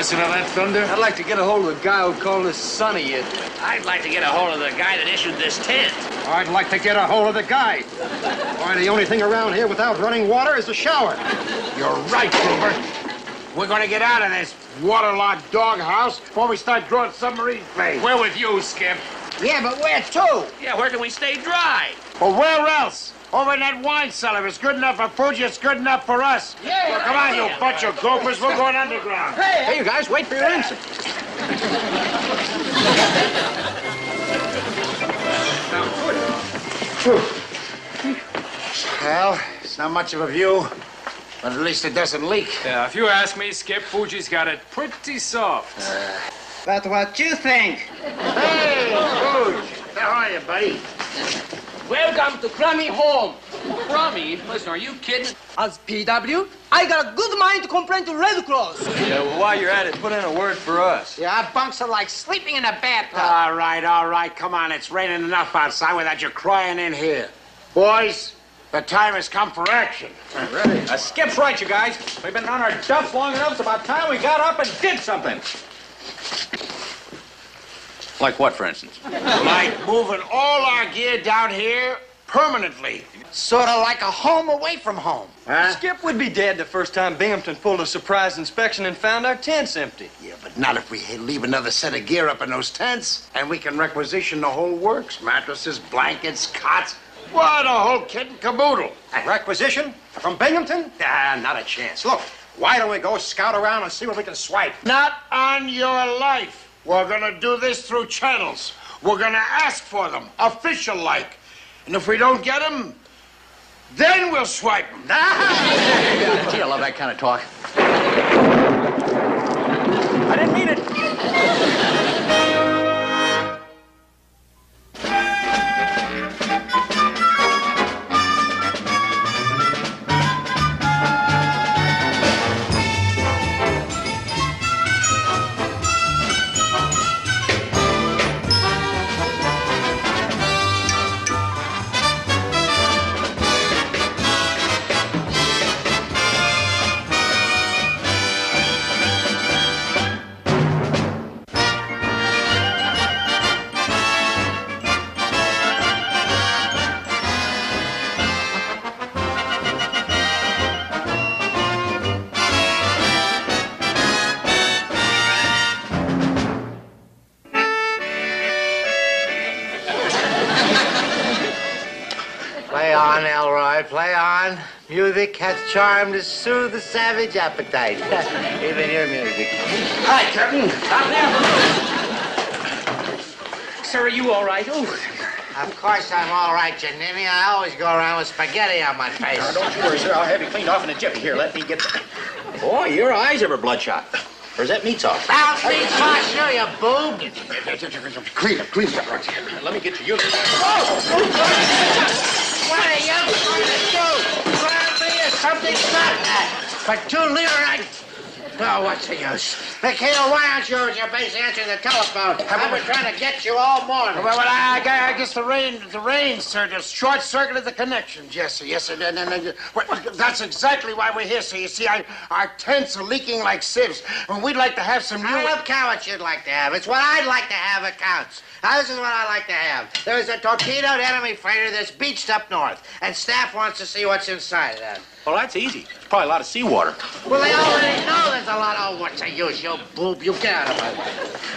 listen to that thunder? I'd like to get a hold of the guy who called us Sonny. I'd like to get a hold of the guy that issued this tent. I'd like to get a hold of the guy. Why, the only thing around here without running water is the shower. You're right, Gilbert. We're going to get out of this waterlogged doghouse before we start drawing submarine planes. We're with you, Skip. Yeah, but where to? Yeah, where can we stay dry? Well, where else? Over in that wine cellar. If it's good enough for Fuji, it's good enough for us. Yeah, well, come on, you bunch of gophers. We're going underground. Hey, you guys, wait for your answer. Well, it's not much of a view, but at least it doesn't leak. Yeah, if you ask me, Skip, Fuji's got it pretty soft. But what you think? Hey, Fuji. How are you, buddy? Welcome to Crummy Home. Crummy? Listen, are you kidding? As PW, I got a good mind to complain to Red Cross. Yeah, well, while you're at it, put in a word for us. Yeah, our bunks are like sleeping in a bathtub. All right. Come on. It's raining enough outside without you crying in here. Boys, the time has come for action. Ready. Skip's right, you guys. We've been on our dumps long enough. It's about time we got up and did something. Like what, for instance? Like moving all our gear down here permanently. Sort of like a home away from home. Huh? Skip would be dead the first time Binghamton pulled a surprise inspection and found our tents empty. Yeah, but not if we leave another set of gear up in those tents. And we can requisition the whole works. Mattresses, blankets, cots. What, a whole kit and caboodle. Requisition from Binghamton? Not a chance. Look, why don't we go scout around and see what we can swipe? Not on your life. We're gonna do this through channels. We're gonna ask for them, official-like. And if we don't get them, then we'll swipe them. Gee, I love that kind of talk. I didn't mean it. Play on, Elroy, play on. Music has charm to soothe the savage appetite. Even your music. Hi, Captain. Sir, are you all right? Ooh. Of course I'm all right, Janini. I always go around with spaghetti on my face. Now, don't you worry, sir. I'll have you cleaned off in a jiffy. Here, let me get... Boy, your eyes ever bloodshot. Or is that meat sauce? Out meat sauce, you boob. Clean it. Let me get you. What are you going to do? Grab me or something? Stop that. For 2 liter, Oh, what's the use? McHale, why aren't you at your base answering the telephone? I've been trying to get you all morning. Well, I guess the rain, sir, just short-circuited the connections. Yes, sir. And that's exactly why we're here, sir. You see, our tents are leaking like sieves, and we'd like to have some new... I don't care what you'd like to have. It's what I'd like to have that counts. Now, this is what I like to have. There's a torpedoed enemy freighter that's beached up north, and staff wants to see what's inside of that. Well, that's easy. There's probably a lot of seawater. Well, they already know there's a lot. Oh, what's the use, you boob? You get out of my way.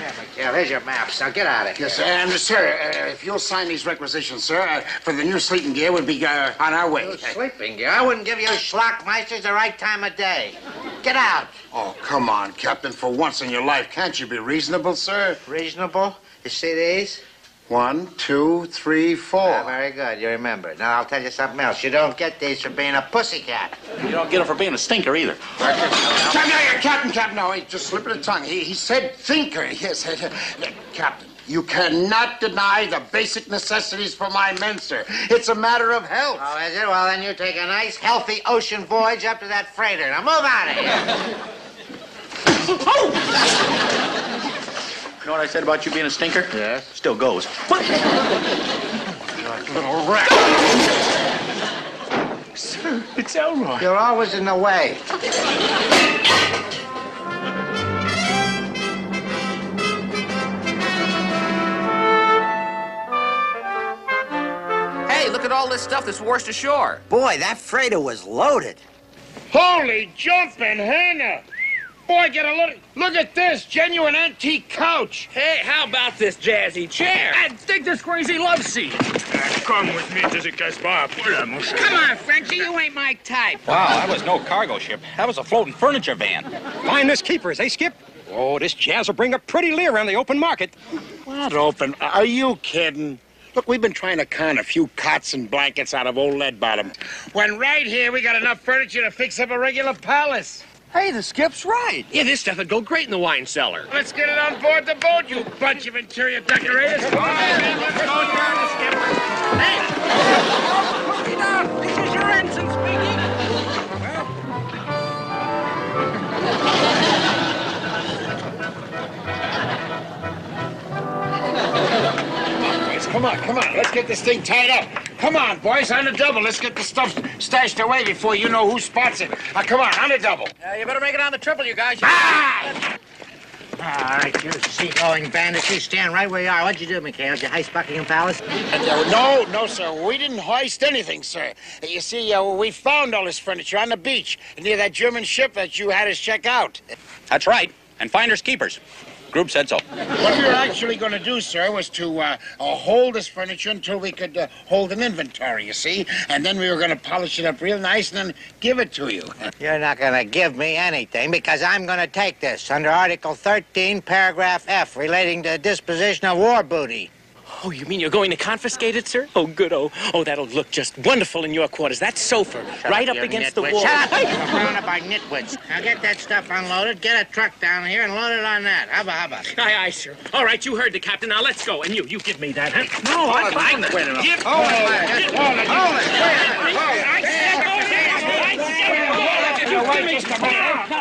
Yeah, McHale, here's your maps. Now, get out of here. Yes, sir. And, sir, if you'll sign these requisitions, sir, for the new sleeping gear, we'll be on our way. New sleeping gear? I wouldn't give you schlockmeisters the right time of day. Get out. Oh, come on, Captain. For once in your life, can't you be reasonable, sir? Reasonable? You see these? 1, 2, 3, 4. Ah, very good. You remember. Now, I'll tell you something else. You don't get these for being a pussycat. You don't get them for being a stinker either. Captain, no, he's just slipping the tongue. He said thinker. Yes, Captain, you cannot deny the basic necessities for my men, sir. It's a matter of health. Oh, is it? Well, then you take a nice, healthy ocean voyage up to that freighter. Now, move out of here. You know what I said about you being a stinker? Yes. Still goes. What? Little rat. Sir, it's Elroy. You're always in the way. Hey, look at all this stuff that's washed ashore. Boy, that freighter was loaded. Holy jumping Hannah! Boy, get a look. Look at this genuine antique couch. Hey, how about this jazzy chair? And take this crazy love seat. Come with me to the Casbah. Come on, Frenchie, you ain't my type. Wow, that was no cargo ship. That was a floating furniture van. Finest keepers, eh, Skip? Oh, this jazz will bring a pretty leer on the open market. What open? Are you kidding? Look, we've been trying to con a few cots and blankets out of old Lead Bottom. When right here we got enough furniture to fix up a regular palace. Hey, the Skip's right. Yeah, this stuff would go great in the wine cellar. Let's get it on board the boat, you bunch of interior decorators. Come on, man, let's go turn the skipper. Hey! Put me down. This is your ensign speaking. Come on, let's get this thing tied up. Come on, boys, on the double. Let's get the stuff stashed away before you know who spots it. Come on the double. You better make it on the triple, you guys. Ah! All right, you seagoing bandits, you stand right where you are. What'd you do, McHale? Did you heist Buckingham Palace? No, sir. We didn't hoist anything, sir. You see, we found all this furniture on the beach near that German ship that you had us check out. That's right. And finders keepers. Group said so. What we were actually going to do, sir, was to hold this furniture until we could hold an inventory, you see? And then we were going to polish it up real nice and then give it to you. You're not going to give me anything because I'm going to take this under Article 13, Paragraph F, relating to disposition of war booty. Oh, you mean you're going to confiscate it, sir? Oh, good. Oh, that'll look just wonderful in your quarters. That sofa, right up against the wall. Shut up! I'm surrounded by nitwits. Now get that stuff unloaded, get a truck down here, and load it on that. Hubba. Aye, sir. All right, you heard the captain. Now let's go. And you give me that, huh? No, I'm fine. Wait a minute.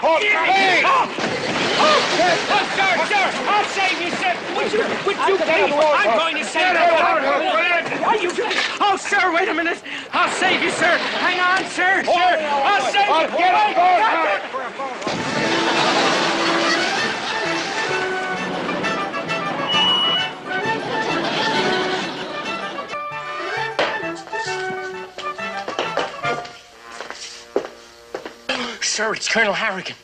Hold Sir, I'll save you, sir. Would you please? I'm going to save you. Oh, sir, wait a minute. I'll save you, sir. Hang on, sir. I'll save you. Sir, it's Colonel Harrigan.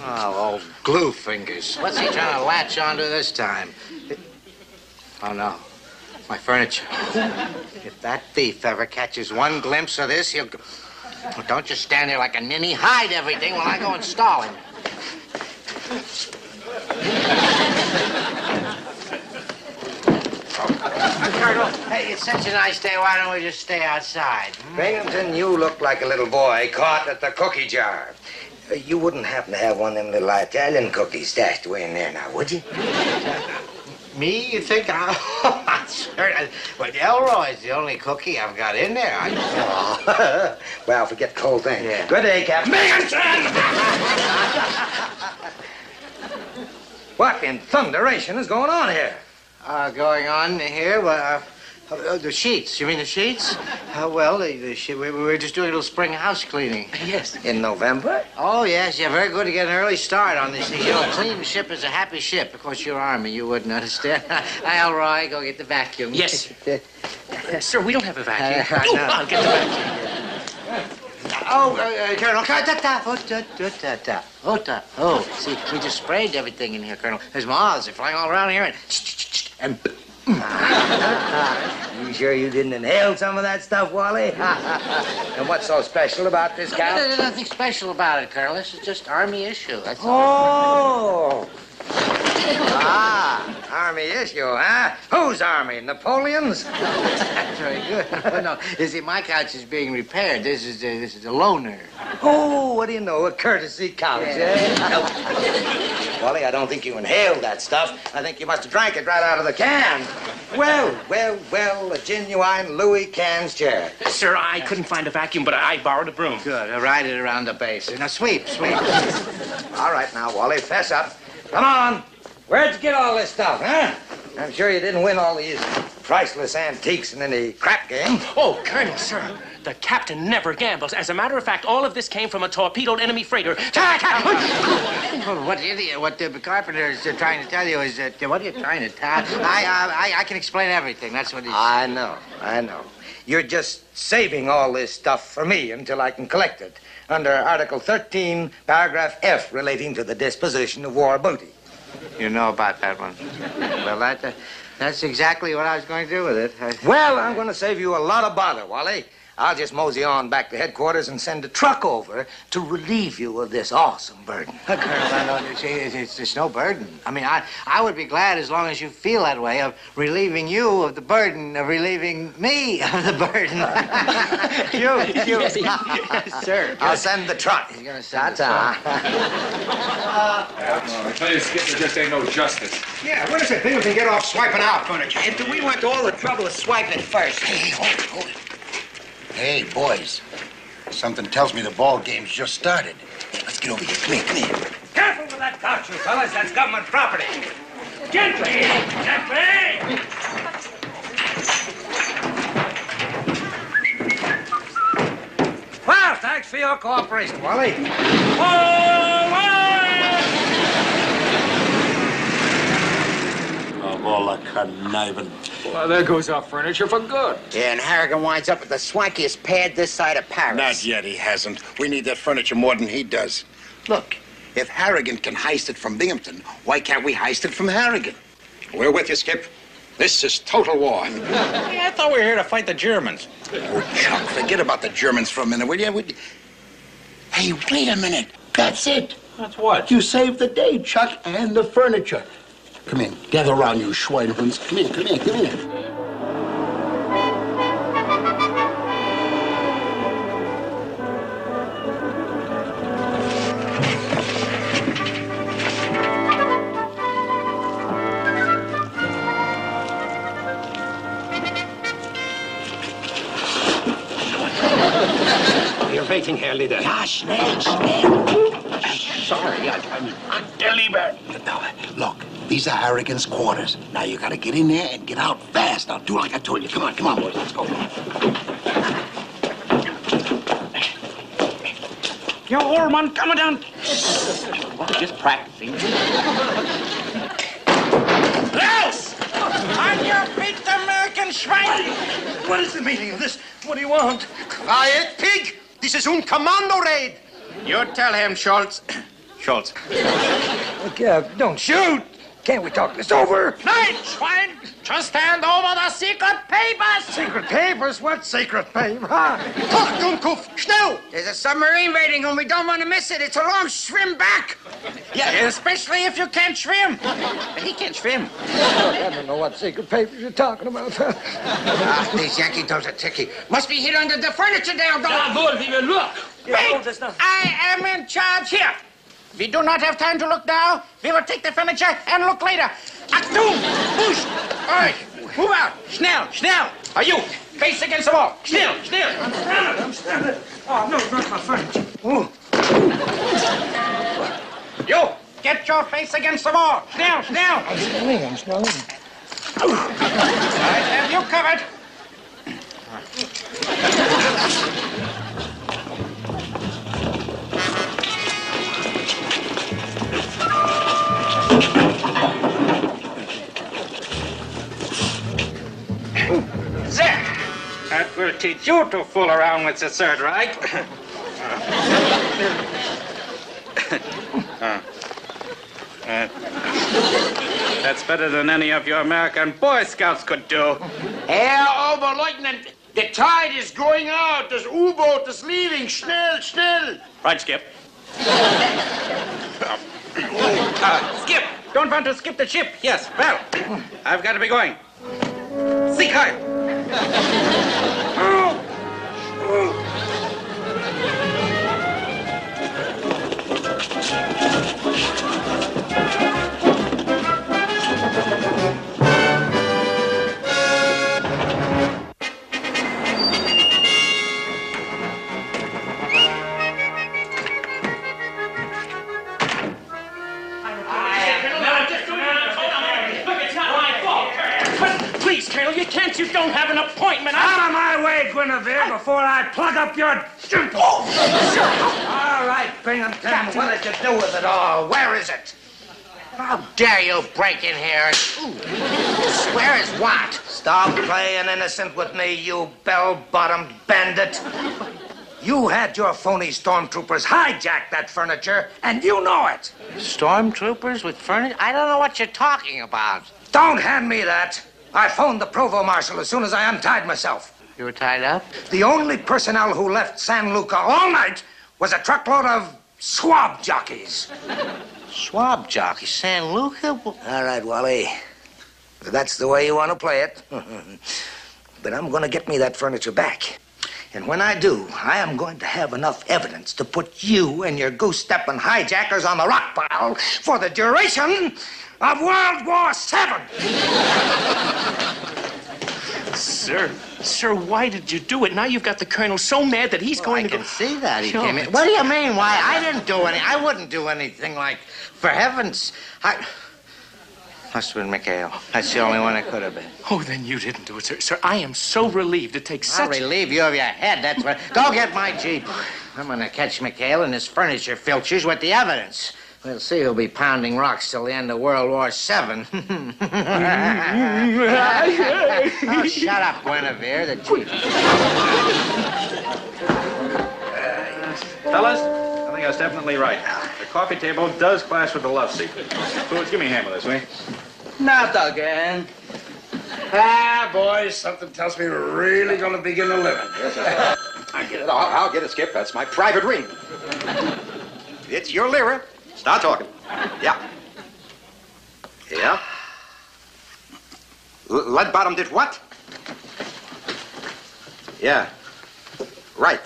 Oh, old glue fingers. What's he trying to latch onto this time? Oh, no. My furniture. If that thief ever catches one glimpse of this, he'll go... Well, don't just stand there like a ninny. Hide everything while I go install him. Colonel, hey, it's such a nice day. Why don't we just stay outside? Binghamton, you look like a little boy caught at the cookie jar. You wouldn't happen to have one of them little Italian cookies stashed away in there now, would you? Me? You think? Oh, sure. But Elroy's the only cookie I've got in there. Well, forget the whole thing. Yeah. Good day, Captain. What in thunderation is going on here? Going on here? Well, the sheets. You mean the sheets? Well, we were just doing a little spring house cleaning. Yes. In November? Oh, yes. Yeah, very good to get an early start on this thing. You know, a clean ship is a happy ship. Of course, you're Army. You wouldn't understand. Elroy, go get the vacuum. Yes. Sir, we don't have a vacuum. I know. I'll get the vacuum. Colonel. Oh, see, we just sprayed everything in here, Colonel. There's moths. They're flying all around here and... You sure you didn't inhale some of that stuff, Wally? And what's so special about this cow? There's nothing special about it, Colonel. This is just Army issue. That's all. Oh! Army issue, huh? Whose army? Napoleon's? That's very good. No, you see, my couch is being repaired. This is a loaner. Oh, what do you know? A courtesy couch, eh? Wally, I don't think you inhaled that stuff. I think you must have drank it right out of the can. Well, a genuine Louis Cannes chair. Sir, I couldn't find a vacuum, but I borrowed a broom. Good. I'll ride it around the base. Now, sweep. All right, now, Wally, fess up. Come on. Where'd you get all this stuff, huh? I'm sure you didn't win all these priceless antiques in any crap game. Oh, Colonel, sir, the captain never gambles. As a matter of fact, all of this came from a torpedoed enemy freighter. What the carpenter is trying to tell you is that... What are you trying to tell? I can explain everything. That's what he's... I know. You're just saving all this stuff for me until I can collect it under Article 13, Paragraph F, relating to the disposition of war booty. You know about that one. Well, that's exactly what I was going to do with it. Well, I'm going to save you a lot of bother, Wally. I'll just mosey on back to headquarters and send a truck over to relieve you of this awesome burden. Colonel, I don't understand. It's no burden. I mean, I would be glad as long as you feel that way of relieving you of the burden of relieving me of the burden. You. Yes, sir. I'll send the truck. He's going to send the truck. I tell you, Skip, there just ain't no justice. Yeah, when does it think we can get off swiping out furniture? And we went to all the trouble of swiping it first. Hey, hold it. Hey, boys. Something tells me the ball game's just started. Let's get over here. Come here. Careful with that couch, you fellas. That's government property. Gently. Well, thanks for your cooperation, Wally. Of all the conniving. Well, there goes our furniture for good. Yeah, and Harrigan winds up with the swankiest pad this side of Paris. Not yet, he hasn't. We need that furniture more than he does. Look, if Harrigan can heist it from Binghamton, why can't we heist it from Harrigan? We're with you, Skip. This is total war. Yeah, I thought we were here to fight the Germans. Oh, Chuck, forget about the Germans for a minute, will you? Hey, wait a minute. That's it. That's what? You saved the day, Chuck, and the furniture. Come in. Gather around, you Schweinhunds. Come here. You're waiting, Herr Leader. Ja, schnell. Sorry, I'm unbeliever. Look, these are Harrigan's quarters. Now you gotta get in there and get out fast. Now do like I told you. Come on, boys. Let's go. You old man, come down. Well, just practicing. Klaus! On your feet, American schwein! What is the meaning of this? What do you want? Quiet, pig! This is un commando raid! You tell him, Schultz. Schultz. Okay, don't shoot! Can't we talk this over? Nein, Schwein! Just hand over the secret papers! Secret papers? What secret paper? Ach, Dummkopf, schnell! There's a submarine waiting and we don't want to miss it. It's a long swim back. Yeah, especially if you can't swim. He can't swim. I don't know what secret papers you're talking about. These Yankee dolls are tricky. Must be hid under the furniture there, though. Jawohl, we will look. Wait! I am in charge here. We do not have time to look now. We will take the furniture and look later. Achtung! Push! All right, move out. Schnell. Are you? Face against the wall. Schnell. I'm standing. Oh, no, not my furniture. You, get your face against the wall. Schnell. I'm smelling. I have you covered. There. That will teach you to fool around with the Third Reich. That's better than any of your American Boy Scouts could do. Herr Oberleutnant, the tide is going out. Das U-boat is leaving. Schnell. Right, Skip. Skip! Don't want to skip the ship. Yes, well, I've got to be going. Seek high. Please, Colonel, you can't Guinevere, before I plug up your... All right, Binghamton, what did you do with it all? Where is it? How dare you break in here? Where is what? Stop playing innocent with me, you bell-bottomed bandit. You had your phony stormtroopers hijack that furniture, and you know it. Stormtroopers with furniture? I don't know what you're talking about. Don't hand me that. I phoned the provost marshal as soon as I untied myself. You were tied up? The only personnel who left San Luca all night was a truckload of swab jockeys. Swab jockey, San Luca? All right, Wally. If that's the way you want to play it. But I'm going to get me that furniture back. And when I do, I am going to have enough evidence to put you and your goose-stepping hijackers on the rock pile for the duration of World War VII. Sir, why did you do it? Now you've got the colonel so mad that he's going to go... I can see that he came in. What do you mean? Why? I didn't do any. I wouldn't do anything like... For heavens... Must have been McHale. That's the only one it could have been. Oh, then you didn't do it, sir. Sir, I am so relieved to take such... I'll relieve you of your head, that's what... Go get my Jeep. I'm gonna catch McHale and his furniture filches with the evidence. We'll see who'll be pounding rocks till the end of World War VII. Oh, shut up, Guinevere, the Jeep. Fellas, I think I was definitely right. The coffee table does clash with the love seat. Foods, give me a hand with this, will you? Not again. Ah, boys, something tells me we're really gonna begin to live it. I get it. I'll get it, Skip. That's my private ring. It's your lira. Start talking. Yeah. Yeah? Leadbottom did what? Yeah. Right.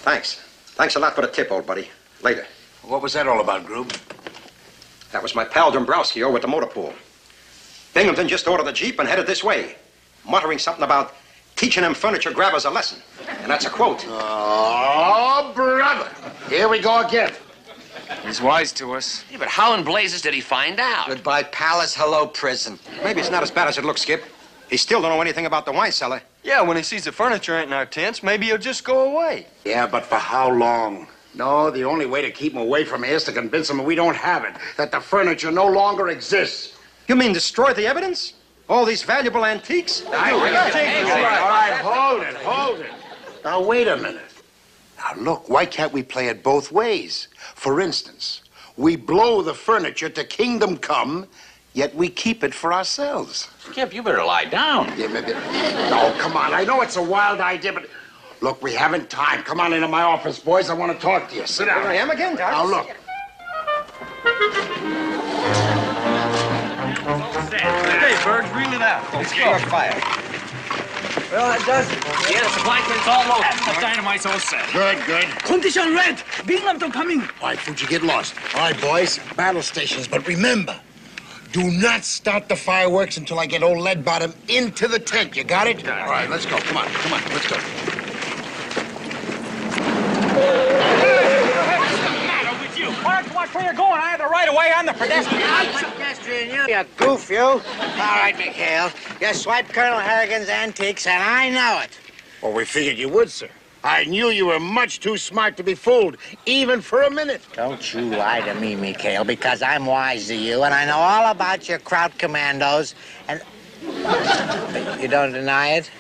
Thanks. Thanks a lot for the tip, old buddy. Later. What was that all about, Groob? That was my pal Dombrowski over at the motor pool. Binghamton just ordered the Jeep and headed this way, muttering something about teaching them furniture grabbers a lesson. And that's a quote. Oh, brother. Here we go again. He's wise to us. Yeah, but how in blazes did he find out? Goodbye, palace. Hello, prison. Maybe it's not as bad as it looks, Skip. He still don't know anything about the wine cellar. Yeah, when he sees the furniture ain't in our tents, maybe he'll just go away. Yeah, but for how long? No, the only way to keep him away from here is to convince him we don't have it, that the furniture no longer exists. You mean destroy the evidence? All these valuable antiques? All right, hold it. Now, wait a minute. Now, look, why can't we play it both ways? For instance, we blow the furniture to Kingdom Come, yet we keep it for ourselves. Skip, you better lie down. Yeah, maybe. Oh, come on. I know it's a wild idea, but... Look, we haven't time. Come on into my office, boys. I want to talk to you. Sit down. Here I am again, Doc. Now, look. Hey, Bird, reel it out. Let's go. Fire. Well, that does it. Yeah, the supply crate's all loaded. The dynamite's all set. Good. Condition red. Binghamton coming. All right, Fuji, get lost. All right, boys, battle stations. But remember, do not start the fireworks until I get old Leadbottom into the tent. You got it? All right, let's go. Come on, let's go. Watch where you're going. I had the right of way on the pedestrian. You goof, you. All right, McHale. You swiped Colonel Harrigan's antiques, and I know it. Well, we figured you would, sir. I knew you were much too smart to be fooled, even for a minute. Don't you lie to me, McHale, because I'm wise to you, and I know all about your Kraut commandos, and... You don't deny it?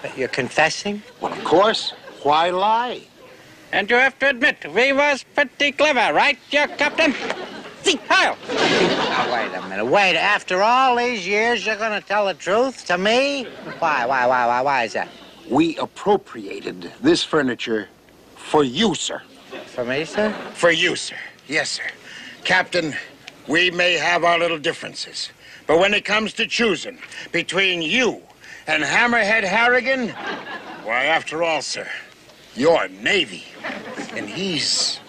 But you're confessing? Well, of course. Why lie? And you have to admit, we was pretty clever, right, your captain? See, Heil! Now, wait a minute. Wait, after all these years, you're going to tell the truth to me? Why is that? We appropriated this furniture for you, sir. For me, sir? For you, sir. Yes, sir. Captain, we may have our little differences, but when it comes to choosing between you and Hammerhead Harrigan, why, after all, sir, you're Navy, and he's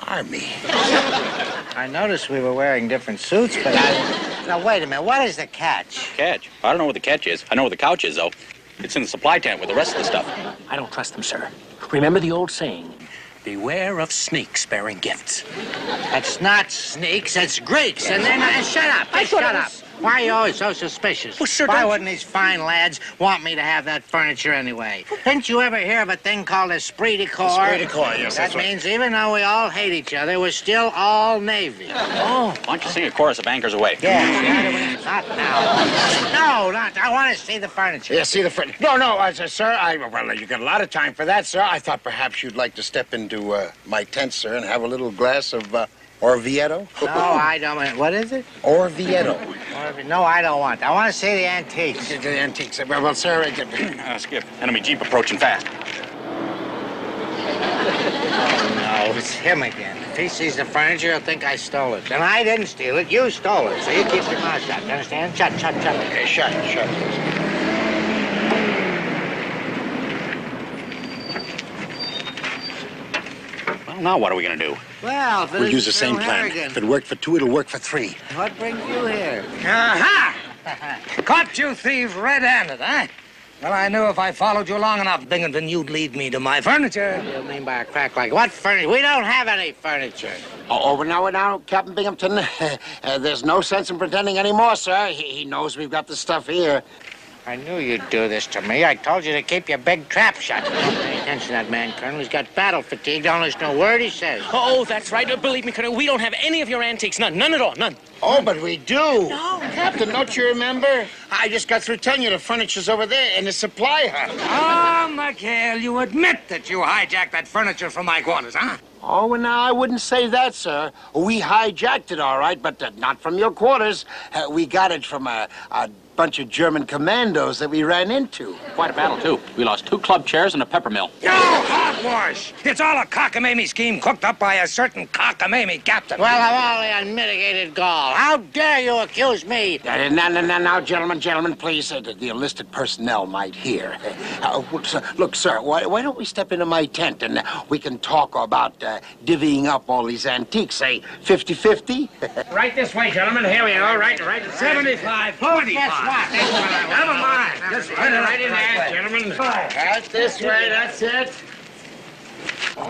Army. I noticed we were wearing different suits, but Now, wait a minute. What is the catch? Catch? I don't know what the catch is. I know where the couch is, though. It's in the supply tent with the rest of the stuff. I don't trust them, sir. Remember the old saying, beware of sneaks bearing gifts. That's not sneaks, it's Greeks, and they're not... Shut up, shut up. Why are you always so suspicious? Well, sir, Why don't wouldn't these fine lads want me to have that furniture anyway? Didn't you ever hear of a thing called esprit de corps? Esprit de corps, yes, That that's right. means even though we all hate each other, we're still all Navy. Oh. Why don't you sing a chorus of Anchors Away? Yes. Not now. No, not. I want to see the furniture. Yeah, see the front. No, sir. Well, you got a lot of time for that, sir. I thought perhaps you'd like to step into my tent, sir, and have a little glass of Orvieto. No, I don't. What is it? Orvieto. No, I don't want. I want to see the antiques. The antiques. Well, sir, Skip, enemy jeep approaching fast. No, it's him again. If he sees the furniture, he'll think I stole it. And I didn't steal it. You stole it. So you keep your mouth shut. You understand? Shut. Okay, shut. Well, now what are we going to do? Well, if We'll use the same plan. If it worked for 2, it'll work for 3. What brings you here? Aha! Caught you thieves red-handed, huh? Well, I knew if I followed you long enough, Binghamton, you'd lead me to my furniture. What do you mean by a crack like what furniture? We don't have any furniture. Oh, now, Captain Binghamton, there's no sense in pretending anymore, sir. He knows we've got the stuff here. I knew you'd do this to me. I told you to keep your big trap shut. Pay attention to that man, Colonel. He's got battle fatigue. Don't listen to a word he says. Oh, that's right. Believe me, Colonel, we don't have any of your antiques. None at all. None. Oh, but we do. No. Captain, don't you remember? I just got through telling you the furniture's over there in the supply hut. Oh, McHale, you admit that you hijacked that furniture from my quarters, huh? Oh, well, now, I wouldn't say that, sir. We hijacked it, all right, but not from your quarters. We got it from a bunch of German commandos that we ran into. Quite a battle, too. We lost 2 club chairs and a pepper mill. No hogwash! It's all a cockamamie scheme cooked up by a certain cockamamie captain. Well, of all the unmitigated gall, how dare you accuse me? Now, gentlemen, please. The enlisted personnel might hear. Look, sir, why don't we step into my tent and we can talk about divvying up all these antiques, say 50-50? Right this way, gentlemen. Here we are. Right. 75, 25. Never mind. Just put it right in there, gentlemen. Right this way, that's it. What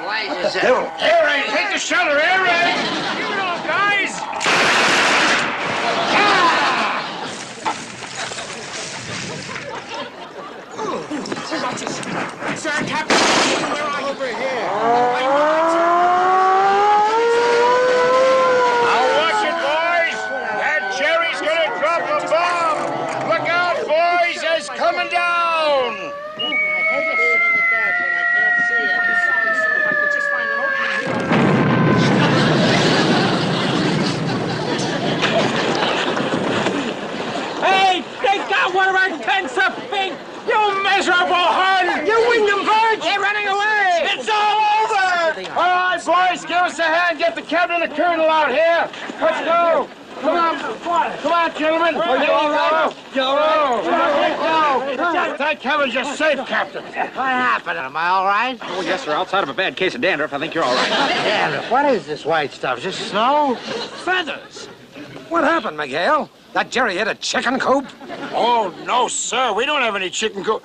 blazes it? Air raid, take the shelter, air raid! Give it up, guys! Sir, Captain, we're all over here. Now watch it, boys. That Jerry's gonna drop a bomb. Look out, boys. It's coming down. I hate to sit in the dark when I can't see it. Hey, they got one of our tents up, Big. You miserable Hun! You winged them birds! They're running away! It's all over! All right, boys, give us a hand. Get the captain and the colonel out here. Let's go. Come on, gentlemen. Thank heavens you're safe, Captain. What happened? Am I all right? Oh, yes, sir. Outside of a bad case of dandruff, I think you're all right. Yeah, what is this white stuff? Is this snow? Feathers. What happened, McHale? That Jerry hit a chicken coop? Oh, no, sir. We don't have any chicken coop.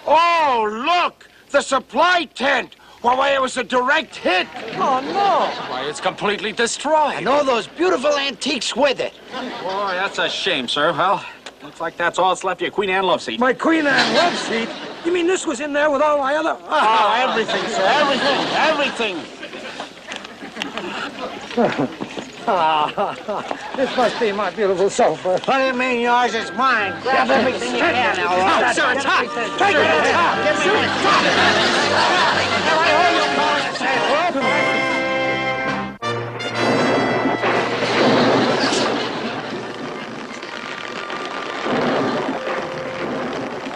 Oh, look! The supply tent! Why, it was a direct hit. Oh, no. Why, it's completely destroyed. And all those beautiful antiques with it. Boy, that's a shame, sir. Well, looks like that's all that's left of your Queen Anne love seat. My Queen Anne love seat? You mean this was in there with all my other... Oh, everything, sir. Everything. This must be my beautiful sofa. What do you mean yours? It's mine. Grab everything you can, Elroy. Sir, it's hot. Take it out. Give me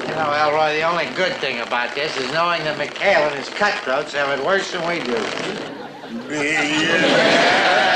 You know, Elroy, the only good thing about this is knowing that McHale and his cutthroats have it worse than we do. Yeah.